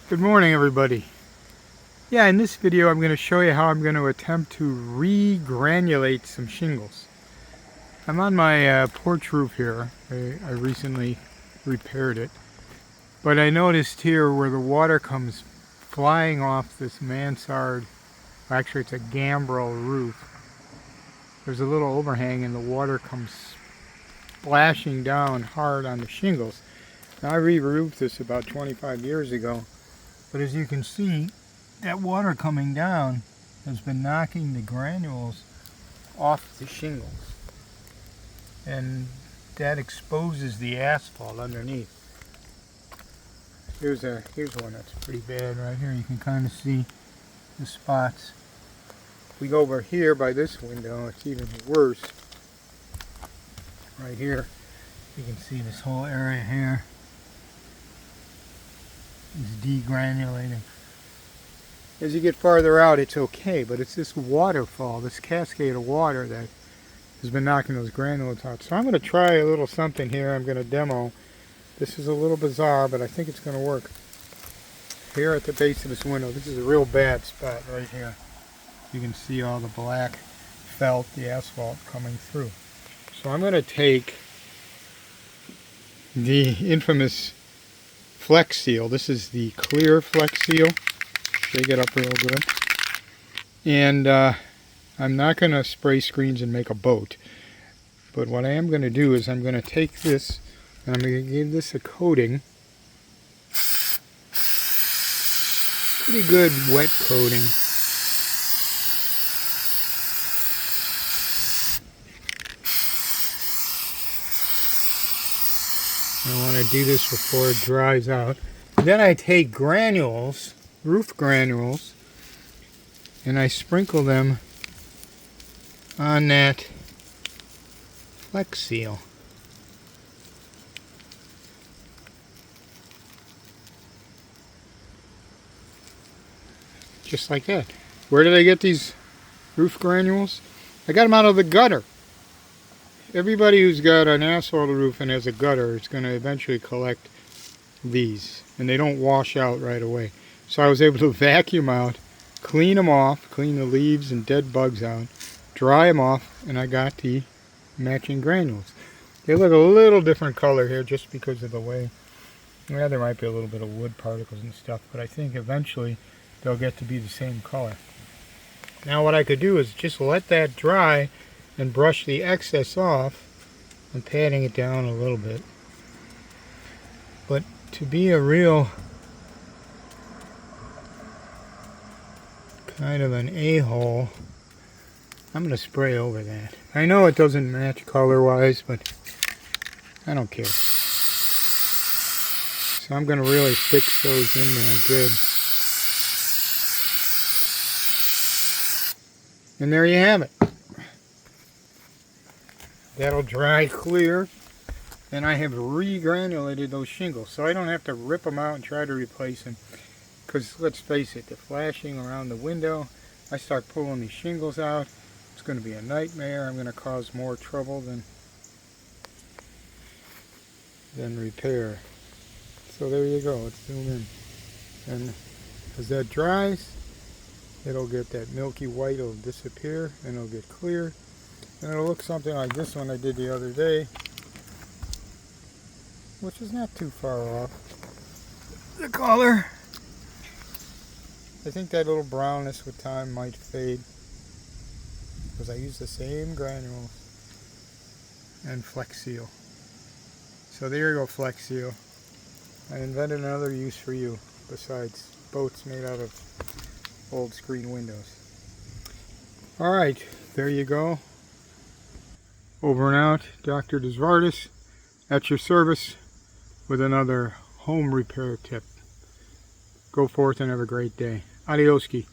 Good morning, everybody. Yeah, in this video I'm going to show you how I'm going to attempt to re-granulate some shingles. I'm on my porch roof here. I recently repaired it. But I noticed here where the water comes flying off this mansard, actually it's a gambrel roof, there's a little overhang and the water comes splashing down hard on the shingles. Now I re-roofed this about 25 years ago. But as you can see, that water coming down has been knocking the granules off the shingles. And that exposes the asphalt underneath. Here's one that's pretty bad right here. You can kind of see the spots. If we go over here by this window, it's even worse. Right here, you can see this whole area here is degranulating. As you get farther out, it's okay, but it's this waterfall, this cascade of water that has been knocking those granules out. So I'm going to try a little something here. I'm going to demo. This is a little bizarre, but I think it's going to work. Here at the base of this window, this is a real bad spot right here. You can see all the black felt, the asphalt coming through. So I'm going to take the infamous Flexseal. This is the clear Flexseal. Shake it up real good. And I'm not going to spray screens and make a boat. But what I am going to do is I'm going to take this and I'm going to give this a coating. Pretty good wet coating. I want to do this before it dries out. Then I take granules, roof granules, and I sprinkle them on that Flexseal. Just like that. Where did I get these roof granules? I got them out of the gutter. Everybody who's got an asphalt roof and has a gutter is going to eventually collect these, and they don't wash out right away. So I was able to vacuum out, clean them off, clean the leaves and dead bugs out, dry them off, and I got the matching granules. They look a little different color here just because of the way. Yeah, there might be a little bit of wood particles and stuff, but I think eventually they'll get to be the same color. Now what I could do is just let that dry and brush the excess off. I'm patting it down a little bit. But to be a real kind of an a-hole, I'm going to spray over that. I know it doesn't match color-wise, but I don't care. So I'm going to really fix those in there good. And there you have it. That'll dry clear, and I have re-granulated those shingles, so I don't have to rip them out and try to replace them. Because let's face it, the flashing around the window, I start pulling these shingles out, it's going to be a nightmare. I'm going to cause more trouble than repair. So there you go. Let's zoom in, and as that dries, it'll get that milky white, it'll disappear, and it'll get clear. And it'll look something like this one I did the other day, which is not too far off. The color, I think that little brownness with time might fade, because I use the same granules and Flexseal. So there you go, Flexseal. I invented another use for you besides boats made out of old screen windows. Alright, there you go. Over and out, Dr. Desvardis at your service with another home repair tip. Go forth and have a great day. Adioski.